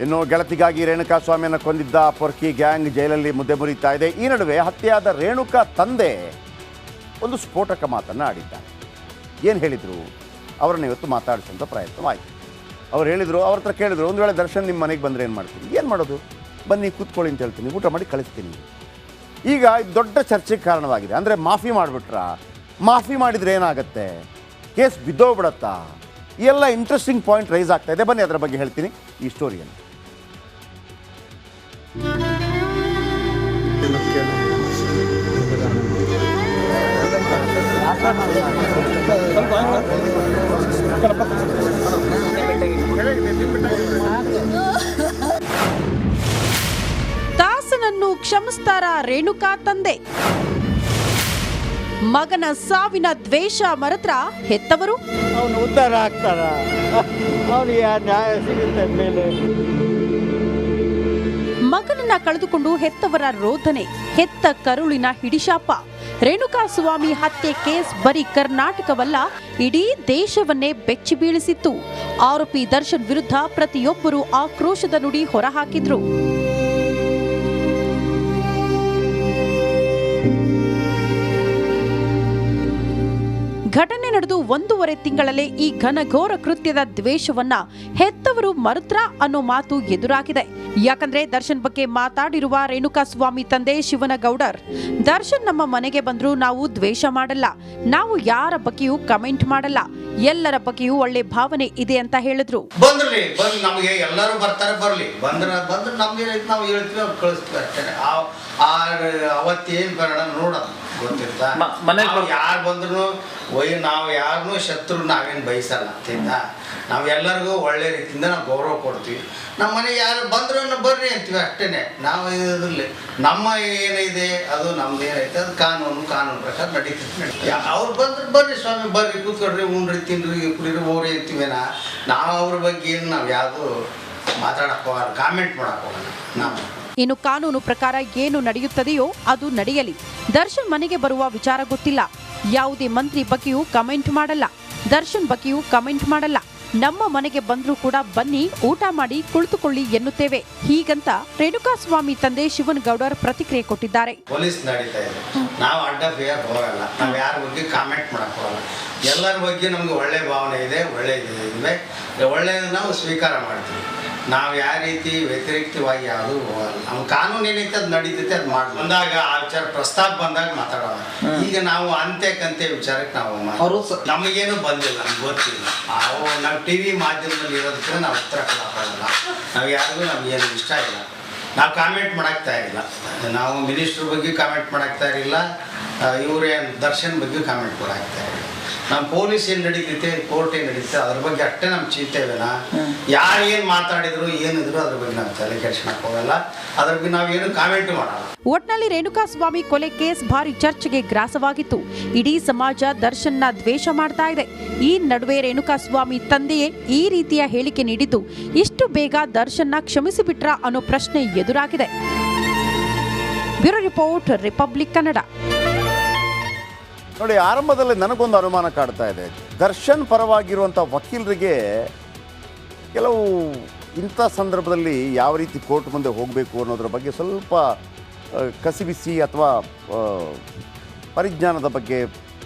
ಇನ್ನು ಗೆಳತಿಗಾಗಿ ರೇಣುಕಾಸ್ವಾಮಿಯನ್ನು ಕೊಂದಿದ್ದ ಪೊರ್ಕಿ ಗ್ಯಾಂಗ್ ಜೈಲಲ್ಲಿ ಮುದ್ದೆ ಮುರಿತಾ ಇದೆ. ಈ ನಡುವೆ ಹತ್ಯೆಯಾದ ರೇಣುಕಾ ತಂದೆ ಒಂದು ಸ್ಫೋಟಕ ಮಾತನ್ನು ಆಡಿದ್ದಾರೆ. ಏನು ಹೇಳಿದರು ಅವರನ್ನು ಇವತ್ತು ಮಾತಾಡಿಸುವಂಥ ಪ್ರಯತ್ನವಾಯಿತು. ಅವ್ರು ಹೇಳಿದರು, ಅವ್ರ ಹತ್ರ ಕೇಳಿದ್ರು, ಒಂದು ವೇಳೆ ದರ್ಶನ್ ನಿಮ್ಮ ಮನೆಗೆ ಬಂದರೆ ಏನು ಮಾಡ್ತೀನಿ? ಏನು ಮಾಡೋದು, ಬನ್ನಿ ಕೂತ್ಕೊಳ್ಳಿ ಅಂತ ಹೇಳ್ತೀನಿ, ಊಟ ಮಾಡಿ ಕಳಿಸ್ತೀನಿ. ಈಗ ದೊಡ್ಡ ಚರ್ಚೆಗೆ ಕಾರಣವಾಗಿದೆ. ಅಂದರೆ ಮಾಫಿ ಮಾಡಿಬಿಟ್ರಾ, ಮಾಫಿ ಮಾಡಿದರೆ ಏನಾಗುತ್ತೆ, ಕೇಸ್ ಬಿದ್ದೋಗ್ಬಿಡತ್ತಾ, ಎಲ್ಲ ಇಂಟ್ರೆಸ್ಟಿಂಗ್ ಪಾಯಿಂಟ್ ರೈಸ್ ಆಗ್ತಾ ಇದೆ. ಬನ್ನಿ ಅದರ ಬಗ್ಗೆ ಹೇಳ್ತೀನಿ ಈ ಸ್ಟೋರಿಯನ್ನು. ದಾಸನನ್ನು ಕ್ಷಮಿಸ್ತಾರ ರೇಣುಕಾ ತಂದೆ? ಮಗನ ಸಾವಿನ ದ್ವೇಷ ಮರೆತ್ರ ಹೆತ್ತವರು? ಅವನು ಉದ್ಧಾರ ಆಗ್ತಾರ, ಅವನಿಗೆ ನ್ಯಾಯ ಸಿಗುತ್ತೆ ಮೇಲೆ. ಮಗನನ್ನ ಕಳೆದುಕೊಂಡು ಹೆತ್ತವರ ರೋದನೆ, ಹೆತ್ತ ಕರುಳಿನ ಹಿಡಿಶಾಪ. ರೇಣುಕಾಸ್ವಾಮಿ ಹತ್ಯೆ ಕೇಸ್ ಬರೀ ಕರ್ನಾಟಕವಲ್ಲ, ಇಡೀ ದೇಶವನ್ನೇ ಬೆಚ್ಚಿ ಬೀಳಿಸಿತ್ತು. ಆರೋಪಿ ದರ್ಶನ್ ವಿರುದ್ಧ ಪ್ರತಿಯೊಬ್ಬರು ಆಕ್ರೋಶದ ನುಡಿ ಹೊರಹಾಕಿದ್ರು. ಘಟನೆ ನಡೆದು 1.5 ತಿಂಗಳಲ್ಲೇ ಈ ಘನಘೋರ ಕೃತ್ಯದ ದ್ವೇಷವನ್ನ ಹೆತ್ತವರು ಮರುತ್ರ ಅನ್ನೋ ಮಾತು ಎದುರಾಗಿದೆ. ಯಾಕಂದ್ರೆ ದರ್ಶನ್ ಬಗ್ಗೆ ಮಾತಾಡಿರುವ ರೇಣುಕಾಸ್ವಾಮಿ ತಂದೆ ಶಿವನಗೌಡರ್, ದರ್ಶನ್ ನಮ್ಮ ಮನೆಗೆ ಬಂದ್ರು ನಾವು ದ್ವೇಷ ಮಾಡಲ್ಲ, ನಾವು ಯಾರ ಬಗ್ಗೆಯೂ ಕಮೆಂಟ್ ಮಾಡಲ್ಲ, ಎಲ್ಲರ ಬಗ್ಗೆಯೂ ಒಳ್ಳೆ ಭಾವನೆ ಇದೆ ಅಂತ ಹೇಳಿದ್ರು. ಬಂದ್ರಿ ನಮಗೆ ಎಲ್ಲರೂ ಬರ್ತಾರೆ, ಬರ್ಲಿ, ಬಂದ್ರೆ ನಮ್ಗೆ ನಾವು ಹೇಳ್ತೀವಿ, ಅವ್ರು ಕಳಿಸ್ತೀವಿ ಅಷ್ಟೇ. ಅವತ್ತೇನು ಬರೋಣ ನೋಡೋದು ಗೊತ್ತಿರ್ತಾ. ಯಾರು ಬಂದ್ರು ನಾವು ಯಾರನ್ನೂ ಶತ್ರು ನಾವೇನು ಬಯಸಲ್ಲ ತಿಂದ, ನಾವು ಎಲ್ಲರಿಗೂ ಒಳ್ಳೆ ರೀತಿಯಿಂದ ನಾವು ಗೌರವ ಕೊಡ್ತೀವಿ. ನಮ್ಮ ಮನೆಗೆ ಯಾರು ಬಂದ್ರು ಬರ್ರಿ ಅಂತೀವಿ ಅಷ್ಟೇ. ನಾವು ಇದರಲ್ಲಿ ನಮ್ಮ ಏನಿದೆ ಅದು ನಮ್ದು ಏನೈತೆ ಅದು ಕಾನೂನು ಪ್ರಕಾರ ನಡೀತೈತೆ. ಅವ್ರು ಬಂದ್ರೆ ಬರ್ರಿ ಸ್ವಾಮಿ, ಬರ್ರಿ ಕೂತ್ಕೊಡ್ರಿ, ಉಣ್ರಿ, ತಿನ್ರಿ, ಕುಡೀರಿ, ಹೋಗ್ರಿ ಅಂತೀವೇನ. ನಾವು ಅವ್ರ ಬಗ್ಗೆ ಏನು ನಾವು ಯಾವುದು ಮಾತಾಡಕ್ಕೆ ಹೋಗಲ್ಲ, ಕಾಮೆಂಟ್ ಮಾಡಕ್ಕೆ ಹೋಗಲ್ಲ ನಾವು. ಇನ್ನು ಕಾನೂನು ಪ್ರಕಾರ ಏನು ನಡೆಯುತ್ತದೆಯೋ ಅದು ನಡೆಯಲಿ. ದರ್ಶನ್ ಮನೆಗೆ ಬರುವ ವಿಚಾರ ಗೊತ್ತಿಲ್ಲ, ಯಾವುದೇ ಮಂತ್ರಿ ಬಗ್ಗೆಯೂ ಕಮೆಂಟ್ ಮಾಡಲ್ಲ, ದರ್ಶನ್ ಬಗ್ಗೆಯೂ ಕಮೆಂಟ್ ಮಾಡಲ್ಲ. ನಮ್ಮ ಮನೆಗೆ ಬಂದ್ರೂ ಕೂಡ ಬನ್ನಿ, ಊಟ ಮಾಡಿ ಕುಳಿತುಕೊಳ್ಳಿ ಎನ್ನುತ್ತೇವೆ, ಹೀಗಂತ ರೇಣುಕಾಸ್ವಾಮಿ ತಂದೆ ಶಿವನಗೌಡರ್ ಪ್ರತಿಕ್ರಿಯೆ ಕೊಟ್ಟಿದ್ದಾರೆ. ಪೊಲೀಸ್ ನಡೀತಾ ಇದೆ, ನಾವು ಅಡ್ಡ ಫೇರ್ ಹೋಗಲ್ಲ, ನಾವು ಯಾರ ಬಗ್ಗೆ ಕಾಮೆಂಟ್ ಮಾಡಕ್ ಹೋಗಲ್ಲ. ಎಲ್ಲರ ಬಗ್ಗೆ ನಮ್ಗೆ ಒಳ್ಳೆ ಭಾವನೆ ಇದೆ, ಒಳ್ಳೆಯದು ನಾವು ಸ್ವೀಕಾರ ಮಾಡ್ತೀವಿ. ನಾವು ಯಾವ ರೀತಿ ವ್ಯತಿರಿಕ್ತವಾಗಿ ಯಾವುದು ಹೋಗಲ್ಲ. ನಮ್ಮ ಕಾನೂನು ಏನೈತೆ ಅದು ನಡೀತೈತೆ, ಅದು ಮಾಡಿ ಬಂದಾಗ ಆ ವಿಚಾರ ಪ್ರಸ್ತಾಪ ಬಂದಾಗ ಮಾತಾಡೋಣ. ಈಗ ನಾವು ಅಂತೆ ವಿಚಾರಕ್ಕೆ ನಾವು ನಮಗೇನು ಬಂದಿಲ್ಲ, ನಮ್ಗೆ ಗೊತ್ತಿಲ್ಲ. ನಾವು TV ಮಾಧ್ಯಮದಲ್ಲಿ ಇರೋದಕ್ಕೆ ನಾವು ಉತ್ತರ ಕೊಡೋಕ್ಕಾಗಲ್ಲ. ನಾವು ಯಾರಿಗೂ ನಮಗೇನು ಇಷ್ಟ ಇಲ್ಲ, ನಾವು ಕಾಮೆಂಟ್ ಮಾಡಾಕ್ತಾ ಇಲ್ಲ. ನಾವು ಮಿನಿಸ್ಟ್ರ್ ಬಗ್ಗೆ ಕಾಮೆಂಟ್ ಮಾಡಾಕ್ತಾ ಇರಲಿಲ್ಲ, ಇವ್ರೇನು ದರ್ಶನ್ ಬಗ್ಗೆ ಕಾಮೆಂಟ್ ಕೊಡಾಕ್ತಾ ಇಲ್ಲ. ನಮ್ಮ ಪೊಲೀಸ್ ಏನು ನಡೀತೈತೆ, ಕೋರ್ಟ್ ಏನು ನಡೀತೈತೆ ಅದ್ರ ಬಗ್ಗೆ ಅಷ್ಟೇ ನಮ್ಮ ಚಿಂತೆವೇನ. ಯಾರು ಏನು ಮಾತಾಡಿದ್ರು ಏನಿದ್ರು ಅದ್ರ ಬಗ್ಗೆ ನಾವು ತಲೆ ಕೆಡಿಸ್ಕೊಳಕ್ ಹೋಗಲ್ಲ, ಅದ್ರ ಬಗ್ಗೆ ನಾವೇನು ಕಾಮೆಂಟ್ ಮಾಡಲ್ಲ. ಒಟ್ನಲ್ಲಿ ರೇಣುಕಾಸ್ವಾಮಿ ಕೊಲೆ ಕೇಸ್ ಭಾರಿ ಚರ್ಚೆಗೆ ಗ್ರಾಸವಾಗಿತ್ತು. ಇಡೀ ಸಮಾಜ ದರ್ಶನ್ನ ದ್ವೇಷ ಮಾಡ್ತಾ ಇದೆ. ಈ ನಡುವೆ ರೇಣುಕಾಸ್ವಾಮಿ ತಂದೆಯೇ ಈ ರೀತಿಯ ಹೇಳಿಕೆ ನೀಡಿದ್ದು ಇಷ್ಟು ಬೇಗ ದರ್ಶನ್ನ ಕ್ಷಮಿಸಿಬಿಟ್ರಾ ಅನ್ನೋ ಪ್ರಶ್ನೆ ಎದುರಾಗಿದೆ. Bureau report, republic Kannada. ನೋಡಿ, ಆರಂಭದಲ್ಲಿ ನನಗೊಂದು ಅನುಮಾನ ಕಾಡ್ತಾ ಇದೆ. ದರ್ಶನ್ ಪರವಾಗಿರುವಂಥ ವಕೀಲರಿಗೆ ಕೆಲವು ಇಂಥ ಸಂದರ್ಭದಲ್ಲಿ ಯಾವ ರೀತಿ ಕೋರ್ಟ್ ಮುಂದೆ ಹೋಗಬೇಕು ಅನ್ನೋದ್ರ ಬಗ್ಗೆ ಸ್ವಲ್ಪ ಕಸಿಬಿಸಿ ಅಥವಾ ಪರಿಜ್ಞಾನದ ಬಗ್ಗೆ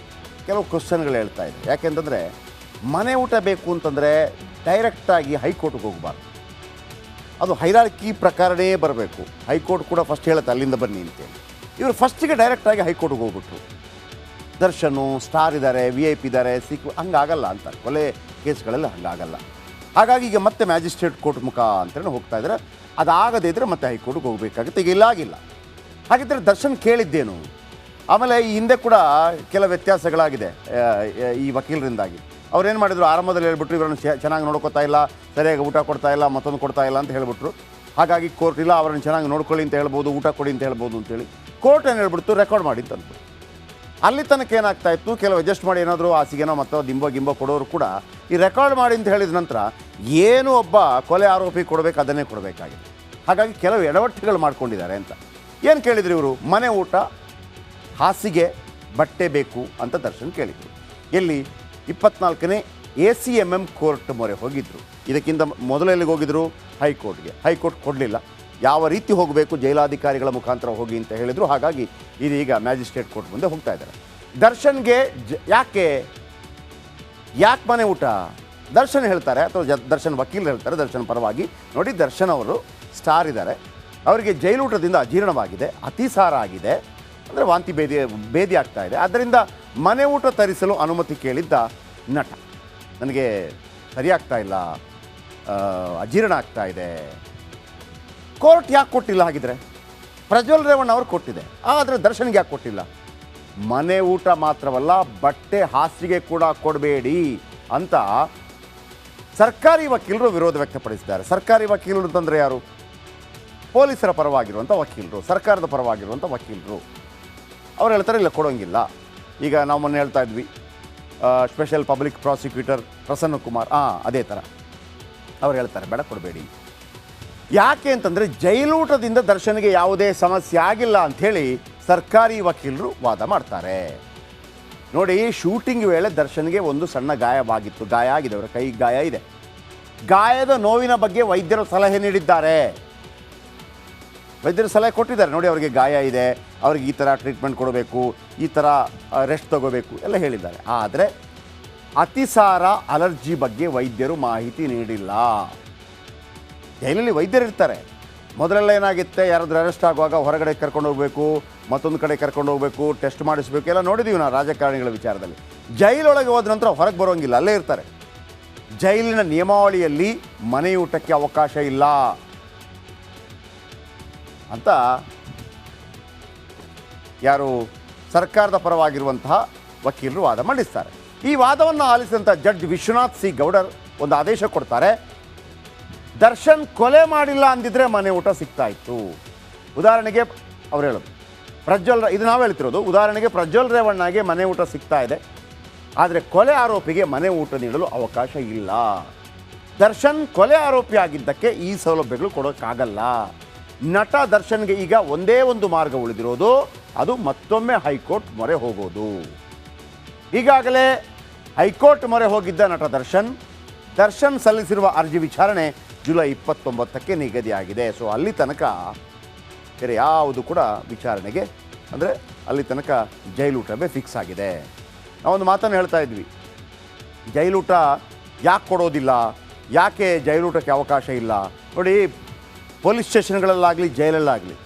ಕೆಲವು ಕ್ವಶನ್ಗಳು ಹೇಳ್ತಾ ಇದೆ. ಯಾಕೆಂತಂದರೆ ಮನೆ ಊಟ ಬೇಕು ಅಂತಂದರೆ ಡೈರೆಕ್ಟಾಗಿ ಹೈಕೋರ್ಟ್ಗೆ ಹೋಗಬಾರ್ದು, ಅದು ಹೈರಾರ್ಕಿ ಪ್ರಕಾರನೇ ಬರಬೇಕು. ಹೈಕೋರ್ಟ್ ಕೂಡ ಫಸ್ಟ್ ಹೇಳುತ್ತೆ ಅಲ್ಲಿಂದ ಬನ್ನಿ ಅಂತೇಳಿ. ಇವರು ಫಸ್ಟಿಗೆ ಡೈರೆಕ್ಟಾಗಿ ಹೈಕೋರ್ಟ್ಗೆ ಹೋಗ್ಬಿಟ್ರು. ದರ್ಶನು ಸ್ಟಾರ್ ಇದ್ದಾರೆ, VIP ಇದ್ದಾರೆ, ಹಂಗಾಗಲ್ಲ ಅಂತ ಕೊಲೆ ಕೇಸ್ಗಳಲ್ಲಿ ಹಂಗಾಗಲ್ಲ. ಹಾಗಾಗಿ ಈಗ ಮತ್ತೆ ಮ್ಯಾಜಿಸ್ಟ್ರೇಟ್ ಕೋರ್ಟ್ ಮುಖ ಅಂತೇಳಿ ಹೋಗ್ತಾ ಇದ್ದಾರೆ. ಅದಾಗದೇ ಇದ್ದರೆ ಮತ್ತೆ ಹೈಕೋರ್ಟ್ಗೆ ಹೋಗಬೇಕಾಗುತ್ತೆ. ಈಗ ಇಲ್ಲ ಆಗಿಲ್ಲ. ಹಾಗಿದ್ದರೆ ದರ್ಶನ್ ಕೇಳಿದ್ದೇನು? ಆಮೇಲೆ ಈ ಹಿಂದೆ ಕೂಡ ಕೆಲ ವ್ಯತ್ಯಾಸಗಳಾಗಿದೆ ಈ ವಕೀಲರಿಂದಾಗಿ. ಅವ್ರೇನು ಮಾಡಿದ್ರು, ಆರಂಭದಲ್ಲಿ ಹೇಳ್ಬಿಟ್ರು ಇವರನ್ನು ಚೆನ್ನಾಗಿ ನೋಡ್ಕೊತಾ ಇಲ್ಲ, ಸರಿಯಾಗಿ ಊಟ ಕೊಡ್ತಾ ಇಲ್ಲ, ಮತ್ತೊಂದು ಕೊಡ್ತಾ ಇಲ್ಲ ಅಂತ ಹೇಳ್ಬಿಟ್ರು. ಹಾಗಾಗಿ ಕೋರ್ಟ್ ಇಲ್ಲ, ಅವರನ್ನು ಚೆನ್ನಾಗಿ ನೋಡ್ಕೊಳ್ಳಿ ಅಂತ ಹೇಳ್ಬೋದು, ಊಟ ಕೊಡಿ ಅಂತ ಹೇಳ್ಬೋದು ಅಂತೇಳಿ. ಕೋರ್ಟ್ ಏನು ಹೇಳ್ಬಿಡ್ತು, ರೆಕಾರ್ಡ್ ಮಾಡಿ ಅಂತ ಅಂದ್ಬಿಟ್ಟು. ಅಲ್ಲಿ ತನಕ ಏನಾಗ್ತಾ ಇತ್ತು, ಕೆಲವು ಅಡ್ಜಸ್ಟ್ ಮಾಡಿ ಏನಾದರೂ ಹಾಸಿಗೆನೋ ಮತ್ತು ಗಿಂಬೋ ಕೊಡೋರು ಕೂಡ ಈ ರೆಕಾರ್ಡ್ ಮಾಡಿ ಅಂತ ಹೇಳಿದ ನಂತರ ಏನು ಒಬ್ಬ ಕೊಲೆ ಆರೋಪಿ ಕೊಡಬೇಕು ಅದನ್ನೇ ಕೊಡಬೇಕಾಗಿದೆ. ಹಾಗಾಗಿ ಕೆಲವು ಎಡವಟ್ಟುಗಳು ಮಾಡ್ಕೊಂಡಿದ್ದಾರೆ ಅಂತ. ಏನು ಕೇಳಿದ್ರು ಇವರು? ಮನೆ ಊಟ, ಹಾಸಿಗೆ, ಬಟ್ಟೆ ಬೇಕು ಅಂತ ದರ್ಶನ್ ಕೇಳಿದರು. ಎಲ್ಲಿ? 24ನೇ ACMM ಕೋರ್ಟ್ ಮೊರೆ ಹೋಗಿದ್ದರು. ಇದಕ್ಕಿಂತ ಮೊದಲು ಎಲ್ಲಿಗೆ ಹೋಗಿದ್ರು? ಹೈಕೋರ್ಟ್ಗೆ. ಹೈಕೋರ್ಟ್ ಕೊಡಲಿಲ್ಲ. ಯಾವ ರೀತಿ ಹೋಗಬೇಕು, ಜೈಲಾಧಿಕಾರಿಗಳ ಮುಖಾಂತರ ಹೋಗಿ ಅಂತ ಹೇಳಿದರು. ಹಾಗಾಗಿ ಇದೀಗ ಮ್ಯಾಜಿಸ್ಟ್ರೇಟ್ ಕೋರ್ಟ್ ಮುಂದೆ ಹೋಗ್ತಾ ಇದ್ದಾರೆ. ದರ್ಶನ್ಗೆ ಯಾಕೆ ಮನೆ ಊಟ? ದರ್ಶನ್ ಹೇಳ್ತಾರೆ, ಅಥವಾ ದರ್ಶನ್ ವಕೀಲರು ಹೇಳ್ತಾರೆ ದರ್ಶನ್ ಪರವಾಗಿ, ನೋಡಿ ದರ್ಶನ್ ಅವರು ಸ್ಟಾರ್ ಇದ್ದಾರೆ, ಅವರಿಗೆ ಜೈಲೂಟದಿಂದ ಅಜೀರ್ಣವಾಗಿದೆ, ಅತಿಸಾರ ಆಗಿದೆ, ಅಂದರೆ ವಾಂತಿ ಭೇದಿ ಆಗ್ತಾ ಇದೆ, ಆದ್ದರಿಂದ ಮನೆ ಊಟ ತರಿಸಲು ಅನುಮತಿ ಕೇಳಿದ್ದ ನಟ. ನನಗೆ ಸರಿಯಾಗ್ತಾ ಇಲ್ಲ, ಅಜೀರ್ಣ ಆಗ್ತಾ ಇದೆ. ಕೋರ್ಟ್ ಯಾಕೆ ಕೊಟ್ಟಿಲ್ಲ? ಹಾಗಿದ್ರೆ ಪ್ರಜ್ವಲ್ ರೇವಣ್ಣ ಅವ್ರು ಕೊಟ್ಟಿದೆ, ಆದರೆ ದರ್ಶನ್ಗೆ ಯಾಕೆ ಕೊಟ್ಟಿಲ್ಲ? ಮನೆ ಊಟ ಮಾತ್ರವಲ್ಲ, ಬಟ್ಟೆ ಹಾಸಿಗೆ ಕೂಡ ಕೊಡಬೇಡಿ ಅಂತ ಸರ್ಕಾರಿ ವಕೀಲರು ವಿರೋಧ ವ್ಯಕ್ತಪಡಿಸಿದ್ದಾರೆ. ಸರ್ಕಾರಿ ವಕೀಲರು ಅಂತಂದರೆ ಯಾರು? ಪೊಲೀಸರ ಪರವಾಗಿರುವಂಥ ವಕೀಲರು, ಸರ್ಕಾರದ ಪರವಾಗಿರುವಂಥ ವಕೀಲರು. ಅವ್ರು ಹೇಳ್ತಾರೆ ಇಲ್ಲ ಕೊಡೋಂಗಿಲ್ಲ. ಈಗ ನಾವು ಮೊನ್ನೆ ಹೇಳ್ತಾ ಇದ್ವಿ, special public prosecutor Prasanna Kumar, ಅದೇ ಥರ ಅವ್ರು ಹೇಳ್ತಾರೆ ಬೇಡ ಕೊಡಬೇಡಿ. ಯಾಕೆ ಅಂತಂದರೆ ಜೈಲೂಟದಿಂದ ದರ್ಶನ್ಗೆ ಯಾವುದೇ ಸಮಸ್ಯೆ ಆಗಿಲ್ಲ ಅಂಥೇಳಿ ಸರ್ಕಾರಿ ವಕೀಲರು ವಾದ ಮಾಡ್ತಾರೆ. ನೋಡಿ, ಶೂಟಿಂಗ್ ವೇಳೆ ದರ್ಶನ್ಗೆ ಒಂದು ಸಣ್ಣ ಗಾಯವಾಗಿತ್ತು, ಗಾಯ ಆಗಿದೆ, ಅವರ ಕೈ ಗಾಯ ಇದೆ. ಗಾಯದ ನೋವಿನ ಬಗ್ಗೆ ವೈದ್ಯರು ಸಲಹೆ ನೀಡಿದ್ದಾರೆ, ವೈದ್ಯರು ಸಲಹೆ ಕೊಟ್ಟಿದ್ದಾರೆ. ನೋಡಿ, ಅವರಿಗೆ ಗಾಯ ಇದೆ, ಅವ್ರಿಗೆ ಈ ಥರ ಟ್ರೀಟ್ಮೆಂಟ್ ಕೊಡಬೇಕು, ಈ ಥರ ರೆಸ್ಟ್ ತಗೋಬೇಕು ಎಲ್ಲ ಹೇಳಿದ್ದಾರೆ. ಆದರೆ ಅತಿಸಾರ ಅಲರ್ಜಿ ಬಗ್ಗೆ ವೈದ್ಯರು ಮಾಹಿತಿ ನೀಡಿಲ್ಲ. ಜೈಲಲ್ಲಿ ವೈದ್ಯರು ಇರ್ತಾರೆ. ಮೊದಲೆಲ್ಲ ಏನಾಗುತ್ತೆ, ಯಾರಾದ್ರೂ ಅರೆಸ್ಟ್ ಆಗುವಾಗ ಹೊರಗಡೆ ಕರ್ಕೊಂಡು ಹೋಗಬೇಕು, ಮತ್ತೊಂದು ಕಡೆ ಕರ್ಕೊಂಡು ಹೋಗಬೇಕು, ಟೆಸ್ಟ್ ಮಾಡಿಸ್ಬೇಕು, ಎಲ್ಲ ನೋಡಿದ್ದೀವಿ ನಾವು ರಾಜಕಾರಣಿಗಳ ವಿಚಾರದಲ್ಲಿ. ಜೈಲೊಳಗೆ ಹೋದ ನಂತರ ಹೊರಗೆ ಬರೋಂಗಿಲ್ಲ, ಅಲ್ಲೇ ಇರ್ತಾರೆ. ಜೈಲಿನ ನಿಯಮಾವಳಿಯಲ್ಲಿ ಮನೆಯೂಟಕ್ಕೆ ಅವಕಾಶ ಇಲ್ಲ ಅಂತ ಯಾರು ಸರ್ಕಾರದ ಪರವಾಗಿರುವಂತಹ ವಕೀಲರು ವಾದ ಮಂಡಿಸ್ತಾರೆ. ಈ ವಾದವನ್ನು ಆಲಿಸಿದಂಥ ಜಡ್ಜ್ ವಿಶ್ವನಾಥ್ ಸಿ ಗೌಡರ್ ಒಂದು ಆದೇಶ ಕೊಡ್ತಾರೆ. ದರ್ಶನ್ ಕೊಲೆ ಮಾಡಿಲ್ಲ ಅಂದಿದ್ರೆ ಮನೆ ಊಟ ಸಿಗ್ತಾ ಇತ್ತು. ಉದಾಹರಣೆಗೆ ಅವ್ರು ಹೇಳೋದು ಇದು ನಾವು ಹೇಳ್ತಿರೋದು, ಉದಾಹರಣೆಗೆ ಪ್ರಜ್ವಲ್ ರೇವಣ್ಣಗೆ ಮನೆ ಊಟ ಸಿಗ್ತಾ ಇದೆ, ಆದರೆ ಕೊಲೆ ಆರೋಪಿಗೆ ಮನೆ ಊಟ ನೀಡಲು ಅವಕಾಶ ಇಲ್ಲ. ದರ್ಶನ್ ಕೊಲೆ ಆರೋಪಿ ಆಗಿದ್ದಕ್ಕೆ ಈ ಸೌಲಭ್ಯಗಳು ಕೊಡೋಕ್ಕಾಗಲ್ಲ. ನಟ ದರ್ಶನ್ಗೆ ಈಗ ಒಂದೇ ಒಂದು ಮಾರ್ಗ ಉಳಿದಿರೋದು, ಅದು ಮತ್ತೊಮ್ಮೆ ಹೈಕೋರ್ಟ್ ಮೊರೆ ಹೋಗೋದು. ಈಗಾಗಲೇ ಹೈಕೋರ್ಟ್ ಮೊರೆ ಹೋಗಿದ್ದ ನಟ ದರ್ಶನ್ ಸಲ್ಲಿಸಿರುವ ಅರ್ಜಿ ವಿಚಾರಣೆ ಜುಲೈ 29ಕ್ಕೆ ನಿಗದಿಯಾಗಿದೆ. ಸೊ ಅಲ್ಲಿ ತನಕ ಬೇರೆ ಯಾವುದು ಕೂಡ ವಿಚಾರಣೆಗೆ, ಅಂದರೆ ಅಲ್ಲಿ ತನಕ ಜೈಲೂಟವೇ ಫಿಕ್ಸ್ ಆಗಿದೆ. ನಾವೊಂದು ಮಾತನ್ನು ಹೇಳ್ತಾ ಇದ್ವಿ, ಜೈಲೂಟ ಯಾಕೆ ಕೊಡೋದಿಲ್ಲ, ಯಾಕೆ ಜೈಲೂಟಕ್ಕೆ ಅವಕಾಶ ಇಲ್ಲ? ನೋಡಿ, ಪೊಲೀಸ್ ಸ್ಟೇಷನ್ಗಳಲ್ಲಾಗಲಿ ಜೈಲಲ್ಲಾಗಲಿ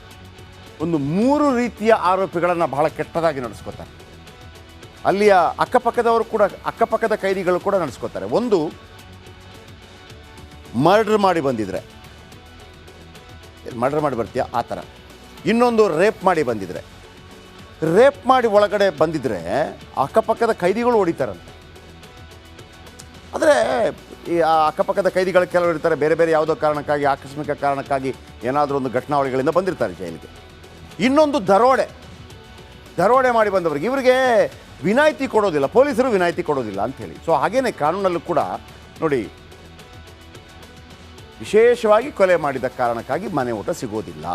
ಒಂದು 3 ರೀತಿಯ ಆರೋಪಿಗಳನ್ನು ಬಹಳ ಕೆಟ್ಟದಾಗಿ ನಡೆಸ್ಕೋತಾರೆ. ಅಲ್ಲಿಯ ಅಕ್ಕಪಕ್ಕದ ಕೈದಿಗಳು ಕೂಡ ನಡೆಸ್ಕೋತಾರೆ. ಒಂದು, ಮರ್ಡರ್ ಮಾಡಿ ಬಂದಿದ್ರೆ, ಮರ್ಡರ್ ಮಾಡಿ ಬರ್ತೀಯ ಆ ಥರ. ಇನ್ನೊಂದು, ರೇಪ್ ಮಾಡಿ ಬಂದಿದ್ರೆ. ರೇಪ್ ಮಾಡಿ ಒಳಗಡೆ ಬಂದಿದ್ರೆ ಅಕ್ಕಪಕ್ಕದ ಕೈದಿಗಳು ಹೊಡಿತಾರಂತೆ. ಆದರೆ ಈ ಅಕ್ಕಪಕ್ಕದ ಕೈದಿಗಳು ಕೆಲವರು ಇರ್ತಾರೆ, ಬೇರೆ ಬೇರೆ ಯಾವುದೋ ಕಾರಣಕ್ಕಾಗಿ, ಆಕಸ್ಮಿಕ ಕಾರಣಕ್ಕಾಗಿ ಏನಾದರೂ ಒಂದು ಘಟನಾವಳಿಗಳಿಂದ ಬಂದಿರ್ತಾರೆ ಜೈಲಿಗೆ. ಇನ್ನೊಂದು, ದರೋಡೆ ಮಾಡಿ ಬಂದವರಿಗೆ, ಇವರಿಗೆ ವಿನಾಯಿತಿ ಕೊಡೋದಿಲ್ಲ, ಪೊಲೀಸರು ವಿನಾಯಿತಿ ಕೊಡೋದಿಲ್ಲ ಅಂಥೇಳಿ. ಸೊ ಹಾಗೇನೆ ಕಾನೂನಲ್ಲೂ ಕೂಡ ನೋಡಿ, ವಿಶೇಷವಾಗಿ ಕೊಲೆ ಮಾಡಿದ ಕಾರಣಕ್ಕಾಗಿ ಮನೆ ಊಟ ಸಿಗೋದಿಲ್ಲ.